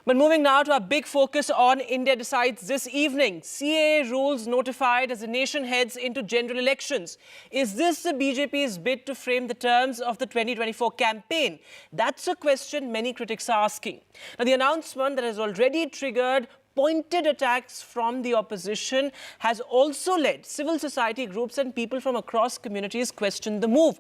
But moving now to our big focus on India Decides this evening. CAA rules notified as the nation heads into general elections. Is this the BJP's bid to frame the terms of the 2024 campaign? That's a question many critics are asking. Now, the announcement that has already triggered pointed attacks from the opposition has also led civil society groups and people from across communities question the move.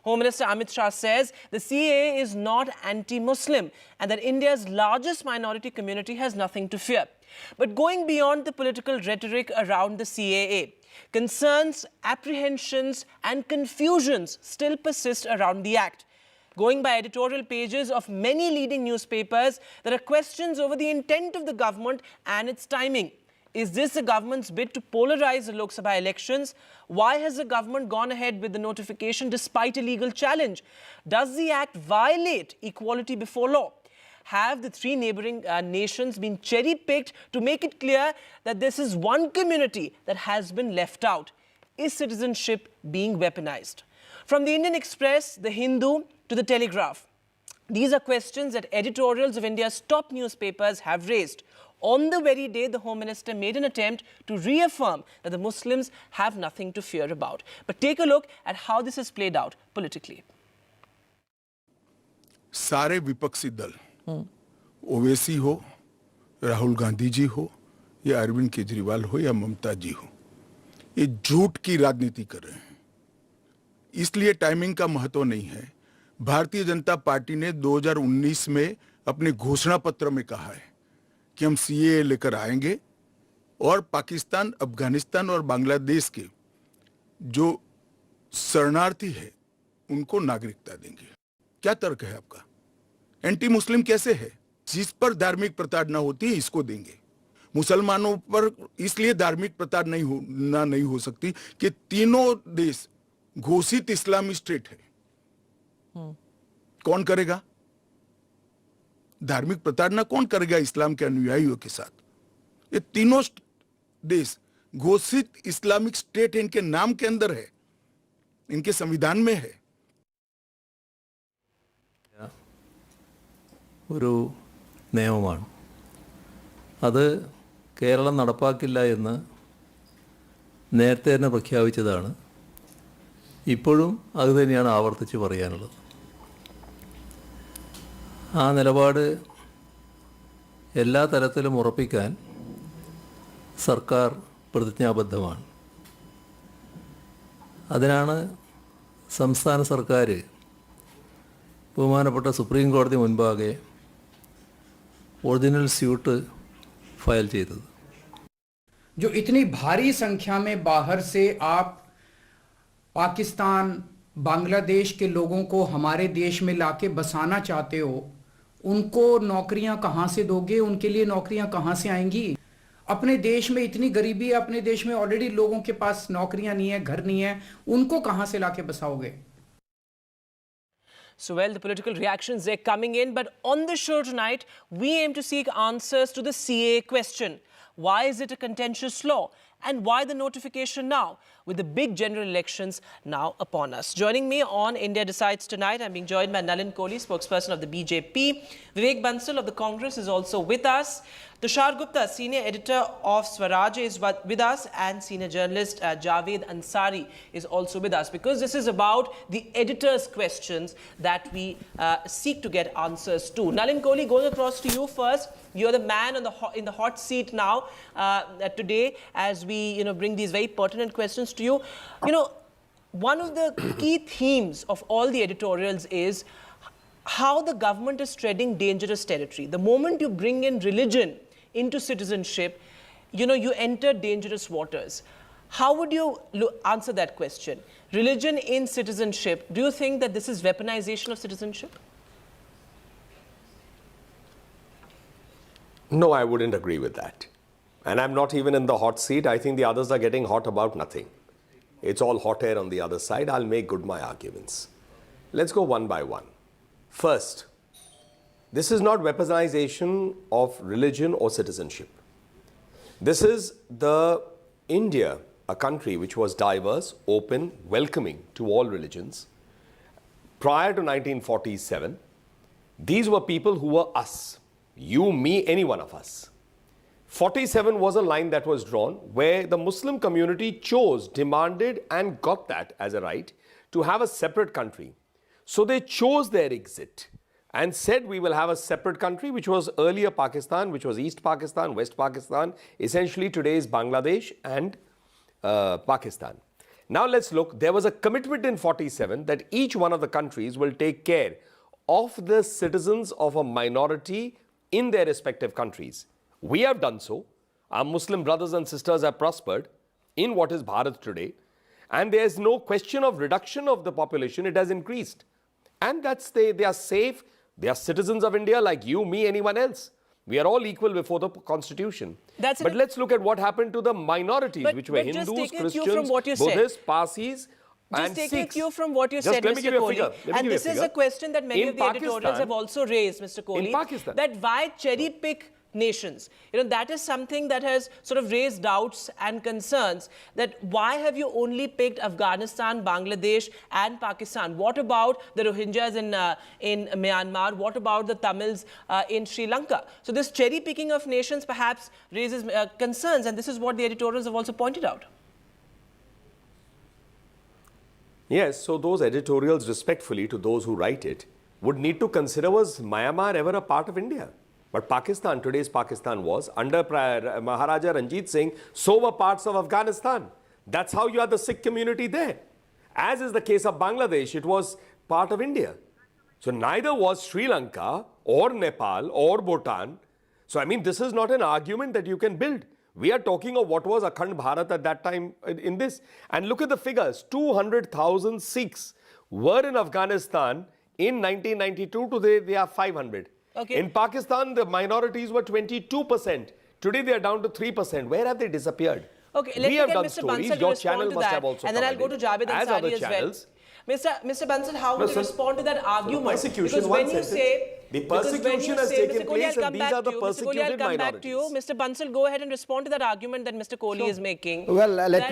Home Minister Amit Shah says the CAA is not anti-Muslim and that India's largest minority community has nothing to fear. But going beyond the political rhetoric around the CAA, concerns, apprehensions and confusions still persist around the act. Going by editorial pages of many leading newspapers, there are questions over the intent of the government and its timing. Is this the government's bid to polarize the Lok Sabha elections? Why has the government gone ahead with the notification despite a legal challenge? Does the act violate equality before law? Have the three neighbouring nations been cherry-picked to make it clear that this is one community that has been left out? Is citizenship being weaponized? From the Indian Express, the Hindu to the Telegraph, these are questions that editorials of India's top newspapers have raised. On the very day, the Home Minister made an attempt to reaffirm that the Muslims have nothing to fear about. But take a look at how this has played out politically. सारे विपक्षी दल ओवैसी हो, राहुल गांधी जी हो या अरविंद केजरीवाल हो या ममता जी हो, ये झूठ की राजनीति कर रहे हैं. इसलिए टाइमिंग का महत्व नहीं है. भारतीय जनता पार्टी ने 2019 में अपने घोषणा पत्र में कहा है कि हम सीएए लेकर आएंगे और पाकिस्तान, अफगानिस्तान और बांग्लादेश के जो शरणार्थी है उनको नागरिकता देंगे. क्या तर्क है आपका? एंटी मुस्लिम कैसे है? जिस पर धार्मिक प्रताड़ना होती है इसको देंगे. मुसलमानों पर इसलिए धार्मिक प्रताड़ना नहीं हो सकती कि तीनों देश घोषित इस्लामी स्टेट है. कौन करेगा धार्मिक प्रताड़ना? कौन करेगा इस्लाम के अनुयायियों के साथ? ये तीनों देश घोषित इस्लामिक स्टेट इनके नाम के अंदर है, इनके संविधान में है. ഒരു നിയമമാണ് അത് കേരളം നടപ്പാക്കില്ല എന്ന് നേരത്തെ തന്നെ പ്രഖ്യാപിച്ചതാണ്. ഇപ്പോഴും അത് തന്നെയാണ് ആവർത്തിച്ച് പറയാനുള്ളത്. ആ നിലപാട് എല്ലാ തലത്തിലും ഉറപ്പിക്കാൻ സർക്കാർ പ്രതിജ്ഞാബദ്ധമാണ്. അതിനാണ് സംസ്ഥാന സർക്കാർ ബഹുമാനപ്പെട്ട സുപ്രീം കോടതി മുൻപാകെ ओरिजिनल स्यूट फाइल ചെയ്തത്. जो इतनी भारी संख्या में बाहर से आप पाकिस्तान, बांग्लादेश के लोगों को हमारे देश में लाके बसाना चाहते हो, उनको नौकरियां कहां से दोगे? उनके लिए नौकरियां कहां से आएंगी? अपने देश में इतनी गरीबी है, अपने देश में ऑलरेडी लोगों के पास नौकरियां नहीं है, घर नहीं है, उनको कहां से लाके बसाओगे? So, well, the political reactions, they're coming in. But on the show tonight, we aim to seek answers to the CAA question. Why is it a contentious law? And why the notification now, with the big general elections now upon us? Joining me on India Decides tonight, I'm being joined by Nalin Kohli, spokesperson of the BJP. Vivek Bansal of the Congress is also with us. Tushar Gupta, senior editor of Swaraj, is with us, and senior journalist Javed Ansari is also with us, because this is about the editor's questions that we seek to get answers to. Nalin Kohli, going across to you first. You're the man in the hot seat now today as we bring these very pertinent questions to you. One of the key themes of all the editorials is how the government is treading dangerous territory. The moment you bring in religion into citizenship, you enter dangerous waters. How would you answer that question? Religion in citizenship, do you think that this is weaponization of citizenship? No, I wouldn't agree with that. And I'm not even in the hot seat. I think the others are getting hot about nothing. It's all hot air on the other side. I'll make good my arguments. Let's go one by one. First, this is not weaponization of religion or citizenship. This is the India, a country which was diverse, open, welcoming to all religions. Prior to 1947, these were people who were us. You, me, any one of us. 47 was a line that was drawn where the Muslim community chose, demanded and got that as a right to have a separate country. So they chose their exit and said we will have a separate country, which was earlier Pakistan, which was East Pakistan, West Pakistan, essentially today's Bangladesh and Pakistan. Now let's look, there was a commitment in 47 that each one of the countries will take care of the citizens of a minority in their respective countries. We have done so. Our Muslim brothers and sisters have prospered in what is Bharat today. And there is no question of reduction of the population. It has increased. And they are safe. They are citizens of India like you, me, anyone else. We are all equal before the constitution. But let's look at what happened to the minorities, which were Hindus, Christians, Buddhists, Parsis, and Sikhs. Just taking cue from what you said, Mr. Kohli. And this is a question that many of the editorials have also raised, Mr. Kohli. That why cherry pick nations? That is something that has sort of raised doubts and concerns, that why have you only picked Afghanistan, Bangladesh and Pakistan? What about the Rohingyas in Myanmar? What about the Tamils in Sri Lanka? So this cherry picking of nations perhaps raises concerns, and this is what the editorials have also pointed out. Yes, so those editorials, respectfully to those who write it, would need to consider, was Myanmar ever a part of India? But Pakistan, today's Pakistan, was under Maharaja Ranjit Singh, so were parts of Afghanistan. That's how you are the Sikh community there. As is the case of Bangladesh, it was part of India. So neither was Sri Lanka or Nepal or Bhutan. So I mean, this is not an argument that you can build. We are talking of what was Akhand Bharat at that time in this. And look at the figures. 200,000 Sikhs were in Afghanistan in 1992. Today they are 500. Okay. In Pakistan, the minorities were 22%. Today they are down to 3%. Where have they disappeared? Okay, let me get Mr. Bansal to respond to that, and then I'll go to Javed Ansari as well. Mr. Bansal, how would you respond to that argument? Persecution, when you say the persecution has taken place, and these are the persecuted minorities. Mr. Bansal, go ahead and respond to that argument that Mr. Kohli is making. Well, let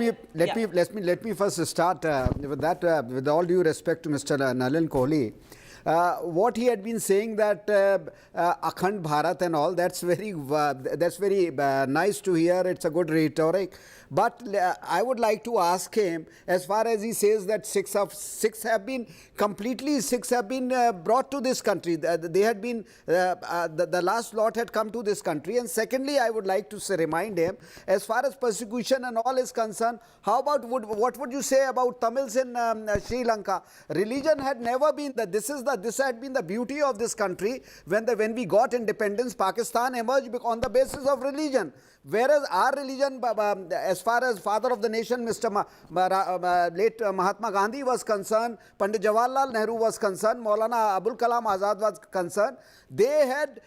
me first start with that. With all due respect to Mr. Nalin Kohli, what he had been saying that Akhand Bharat and all, that's very nice to hear. It's a good rhetoric. But I would like to ask him, as far as he says that Sikhs have been brought to this country. They had been, the last lot had come to this country. And secondly, I would like to remind him, as far as persecution and all is concerned, how about what would you say about Tamils in Sri Lanka? Religion had never been this had been the beauty of this country. When we got independence, Pakistan emerged on the basis of religion. Whereas our religion, as far as father of the nation, Mr. late Mahatma Gandhi was concerned, Pandit Jawaharlal Nehru was concerned, Maulana Abul Kalam Azad was concerned, they had,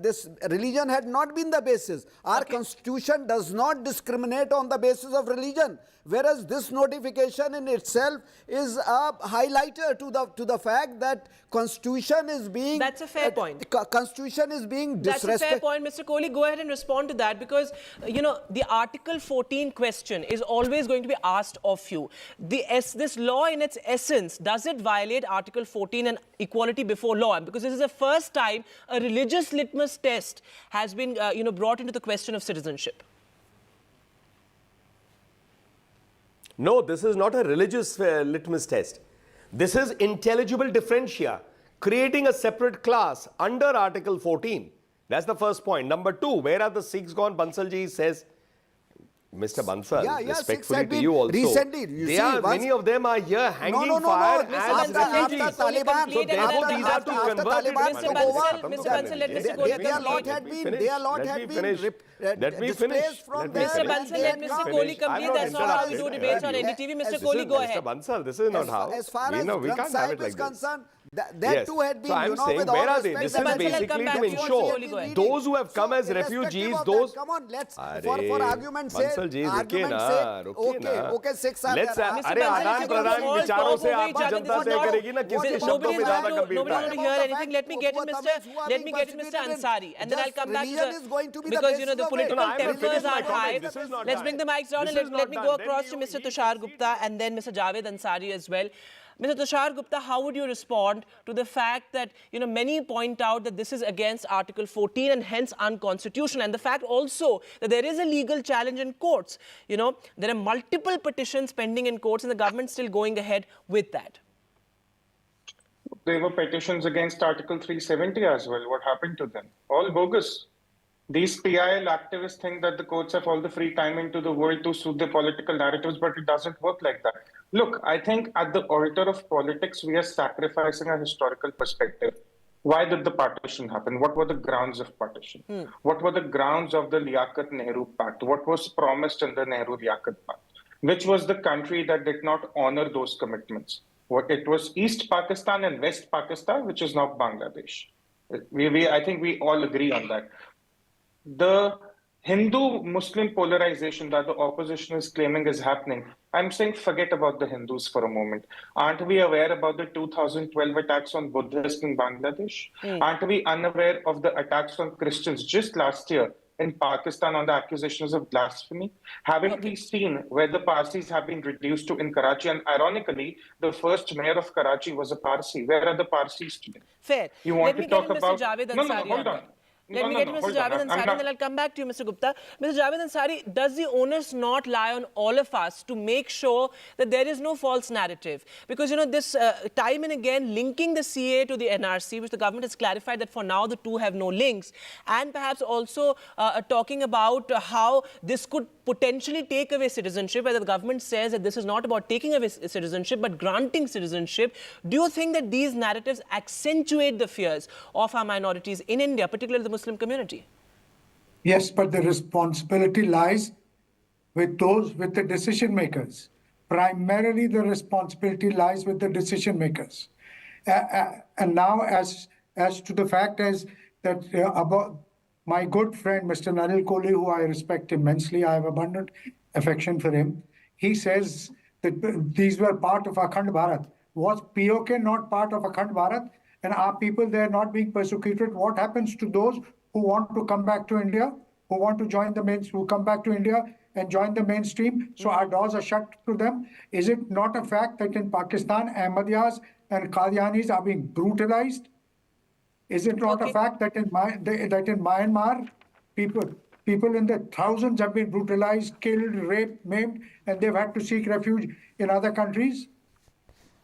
this religion had not been the basis. Our constitution does not discriminate on the basis of religion. Whereas this notification in itself is a highlighter to the fact that constitution is being... That's a fair point. Constitution is being disrespected. That's a fair point. Mr. Kohli, go ahead and respond to that, because, the Article 14 question is always going to be asked of you. This law in its essence, does it violate Article 14 and equality before law? Because this is the first time a religious litmus test has been, brought into the question of citizenship. No, this is not a religious litmus test. This is intelligible differentia, creating a separate class under Article 14. That's the first point. Number two, where are the Sikhs gone? Bansalji says, Mr. Bansal, respectfully to you also, recently, many of them are here hanging fire as refugees. After Taliban, so therefore these are to convert it. Mr. Bansal, let Mr. Kohli complete. Let me finish. Mr. Bansal, let Mr. Kohli complete. That's not how we do debates on NDTV. Mr. Kohli, go ahead. Mr. Bansal, this is not how. As far as we can't have it like this. That too had been, so I'm saying, where are they? This is basically to ensure those who have come as refugees, those... Come on, let's, for argument's sake, okay, Sikhs are there. Nobody's going to hear anything. Let me get in Mr. Ansari, and then I'll come back to because, the political tempers are high. Let's bring the mics down and let me go across to Mr. Tushar Gupta and then Mr. Javed Ansari as well. Mr. Tushar Gupta, how would you respond to the fact that, many point out that this is against Article 14 and hence unconstitutional, and the fact also that there is a legal challenge in courts? There are multiple petitions pending in courts and the government still going ahead with that. There were petitions against Article 370 as well. What happened to them? All bogus. These PIL activists think that the courts have all the free time into the world to suit their political narratives, but it doesn't work like that. Look, I think at the altar of politics, we are sacrificing a historical perspective. Why did the partition happen? What were the grounds of partition? What were the grounds of the Liaquat-Nehru Pact? What was promised in the Nehru-Liaquat Pact? Which was the country that did not honor those commitments? It was East Pakistan and West Pakistan, which is now Bangladesh. I think we all agree on that. The Hindu-Muslim polarization that the opposition is claiming is happening, I'm saying forget about the Hindus for a moment. Aren't we aware about the 2012 attacks on Buddhists in Bangladesh? Aren't we unaware of the attacks on Christians just last year in Pakistan on the accusations of blasphemy? Haven't we seen where the Parsis have been reduced to in Karachi? And ironically, the first mayor of Karachi was a Parsi. Where are the Parsis today? Fair. You want Let to talk about... No, hold on. Let me get to Mr. Javed Ansari and then I'll come back to you, Mr. Gupta. Mr. Javed Ansari, does the onus not lie on all of us to make sure that there is no false narrative? Because, this time and again linking the CAA to the NRC, which the government has clarified that for now the two have no links, and perhaps also talking about how this could potentially take away citizenship, whether the government says that this is not about taking away citizenship but granting citizenship. Do you think that these narratives accentuate the fears of our minorities in India, particularly the Muslim community? Yes, but the responsibility lies with the decision makers. Primarily, the responsibility lies with the decision makers. And now, as to the fact is that about my good friend, Mr. Naril Kohli, who I respect immensely, I have abundant affection for him. He says that these were part of Akhand Bharat. Was POK not part of Akhand Bharat? And are people there not being persecuted? What happens to those who want to come back to India, who want to join the who come back to India and join the mainstream? So our doors are shut to them. Is it not a fact that in Pakistan, Ahmadiyyas and Qadianis are being brutalized? Is it not a fact that in Myanmar, people in the thousands have been brutalized, killed, raped, maimed, and they've had to seek refuge in other countries?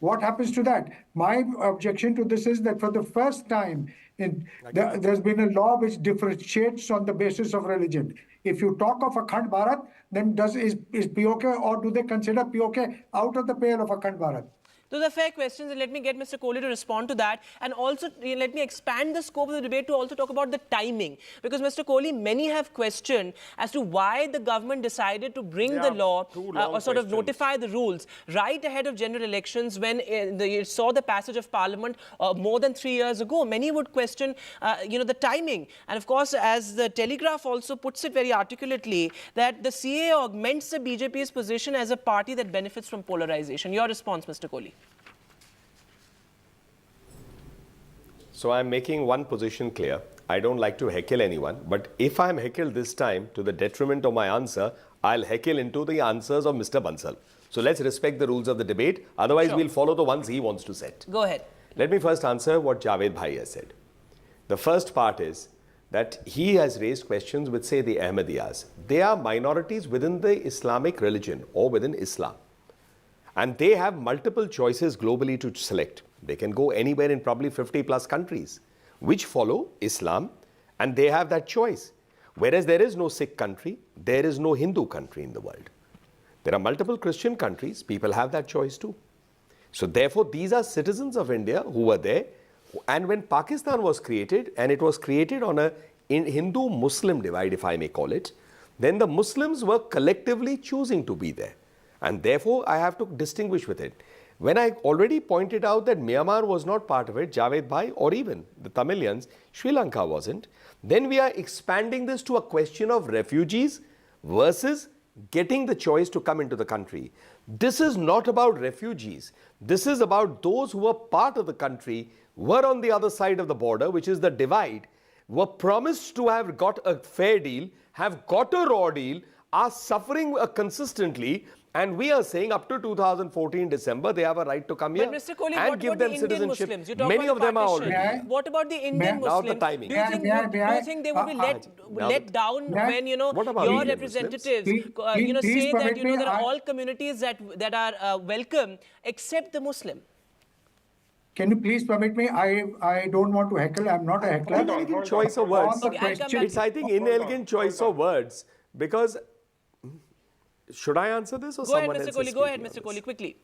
What happens to that? My objection to this is that for the first time, there's been a law which differentiates on the basis of religion. If you talk of Akhand Bharat, then is POK, or do they consider POK out of the pale of Akhand Bharat? Those are fair questions, and let me get Mr. Kohli to respond to that. And also, let me expand the scope of the debate to also talk about the timing. Because, Mr. Kohli, many have questioned as to why the government decided to bring the law or sort of notify the rules right ahead of general elections when you saw the passage of Parliament more than 3 years ago. Many would question, the timing. And, of course, as the Telegraph also puts it very articulately, that the CAA augments the BJP's position as a party that benefits from polarization. Your response, Mr. Kohli? So I'm making one position clear. I don't like to heckle anyone, but if I'm heckled this time to the detriment of my answer, I'll heckle into the answers of Mr. Bansal. So let's respect the rules of the debate. Otherwise, we'll follow the ones he wants to set. Go ahead. Let me first answer what Javed Bhai has said. The first part is that he has raised questions with, say, the Ahmadiyyas. They are minorities within the Islamic religion or within Islam. And they have multiple choices globally to select. They can go anywhere in probably 50 plus countries which follow Islam, and they have that choice. Whereas there is no Sikh country, there is no Hindu country in the world. There are multiple Christian countries, people have that choice too. So therefore, these are citizens of India who were there. And when Pakistan was created, and it was created on a Hindu-Muslim divide, if I may call it, then the Muslims were collectively choosing to be there. And therefore, I have to distinguish with it. When I already pointed out that Myanmar was not part of it, Javed Bhai, or even the Tamilians, Sri Lanka wasn't, then we are expanding this to a question of refugees versus getting the choice to come into the country. This is not about refugees. This is about those who were part of the country, were on the other side of the border, which is the divide, were promised to have got a fair deal, have got a raw deal, are suffering consistently, and we are saying up to 2014 December they have a right to come here But Mr. Kohli, and what give about them the Indian citizenship. Muslims? You talk Many about of them are partition. already. What about the Indian Now the Muslims? timing. Do you think, do you think they will be let down when, you know, What about your Indian representatives, Muslims? you know, Please say that, permit you know, me, there are I- all communities that are welcome except the Muslim? Can you please permit me? I don't want to heckle. I'm not a heckler. Hold on, Inelegant hold choice on. of words. On the Okay, I'll come question, back It's, I think, Hold on, inelegant choice hold of words, because should I answer this or Go ahead, someone Mr. else? Kohli. is Go ahead, speaking Mr. on Kohli, this? quickly.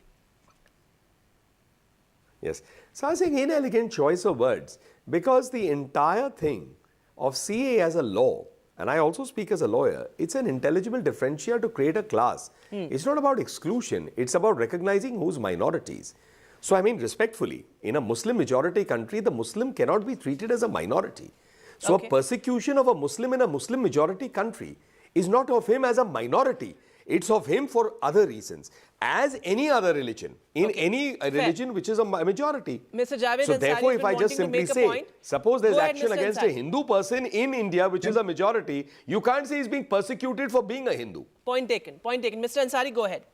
Yes. So I was saying inelegant choice of words, because the entire thing of CAA as a law, and I also speak as a lawyer, it's an intelligible differential to create a class. It's not about exclusion, it's about recognizing who's minorities. So I mean, respectfully, in a Muslim majority country, the Muslim cannot be treated as a minority. So Okay. a persecution of a Muslim in a Muslim majority country is not of him as a minority. It's of him for other reasons, as any other religion, in any religion which is a majority. Mr. Javed So Ansari therefore, has if been I just wanting to simply make a say, point. suppose there's Go ahead, action Mr. against a Ansari. Hindu person in India, which is a majority, you can't say he's being persecuted for being a Hindu. Point taken. Point taken. Mr. Ansari, go ahead.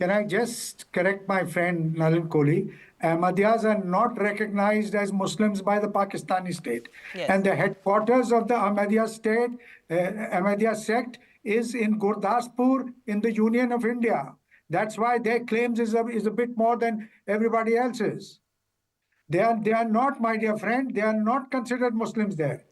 can I just correct my friend Nalin Kohli? Ahmadiyas are not recognized as Muslims by the Pakistani state. Yes. And the headquarters of the Ahmadiyya state, Ahmadiyya sect, is in Gurdaspur in the Union of India. That's why their claims is a bit more than everybody else's. They are not, my dear friend, they are not considered Muslims there.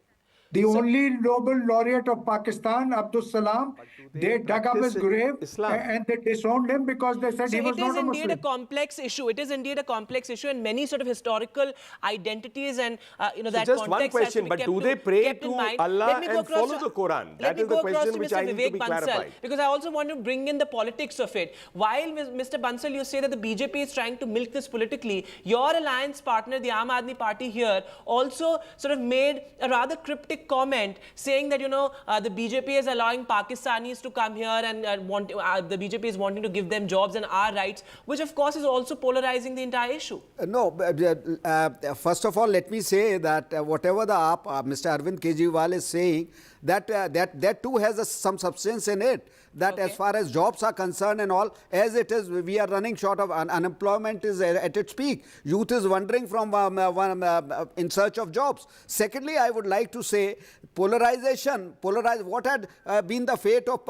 The only Nobel laureate of Pakistan, Abdul Salam, they dug up his practice grave Islam? and they disowned him because they said So he was it is not a indeed a Muslim. complex issue. It is indeed a complex issue, and many sort of historical identities and you know So that just one context has question, to be but kept do they pray kept in to mind. Allah Let me go and across follow to- the Quran? Let That me is the go across question to which Mr. I need to Vivek be Bansal, clarified. because I also want to bring in the politics of it. While Mr. Bansal, you say that the BJP is trying to milk this politically, your alliance partner, the Aam Aadmi Party here, also sort of made a rather cryptic comment saying that, you know, the BJP is allowing Pakistanis to come here and the BJP is wanting to give them jobs and our rights, which of course is also polarizing the entire issue. No, first of all, let me say that whatever the Mr. Arvind Kejriwal is saying, that too has some substance in it. That Okay. as far as jobs are concerned and all, as it is, we are running short of unemployment is at its peak. Youth is wandering from in search of jobs. Secondly, I would like to say polarization. What had been the fate of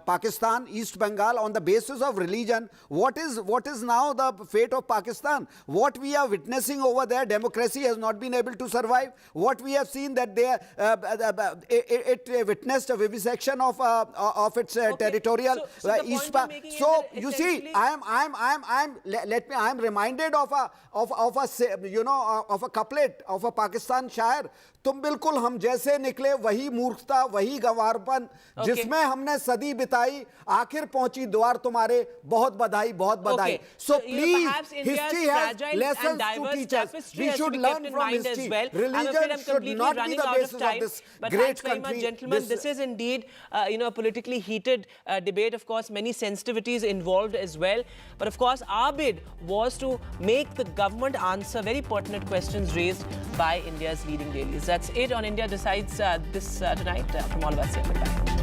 Pakistan, East Bengal on the basis of religion? What is now the fate of Pakistan? What we are witnessing over there, democracy has not been able to survive. What we have seen that it witnessed a vivisection of its territorial So the East. point you're making is So that you see, essentially- I'm reminded of a couplet of a Pakistan शायर. तुम बिल्कुल हम जैसे निकले वही मूर्खता वही गंवारपन जिसमें हमने सदी बिताई आखिर पहुंची द्वार तुम्हारे बहुत बधाई बहुत बधाई. Okay. So you know, please, perhaps India's history has fragile and lessons to diverse teach us. tapestry We has to should be learn kept in from mind history. as well. I'm Religion afraid I'm should completely not be running the out basis of time. of this But great thanks very much, country. gentlemen. This is indeed, a politically heated debate. Of course, many sensitivities involved as well. But of course, our bid was to make the government answer very pertinent questions raised by India's leading dailies. That's it on India Decides this tonight from all of us here. Goodbye.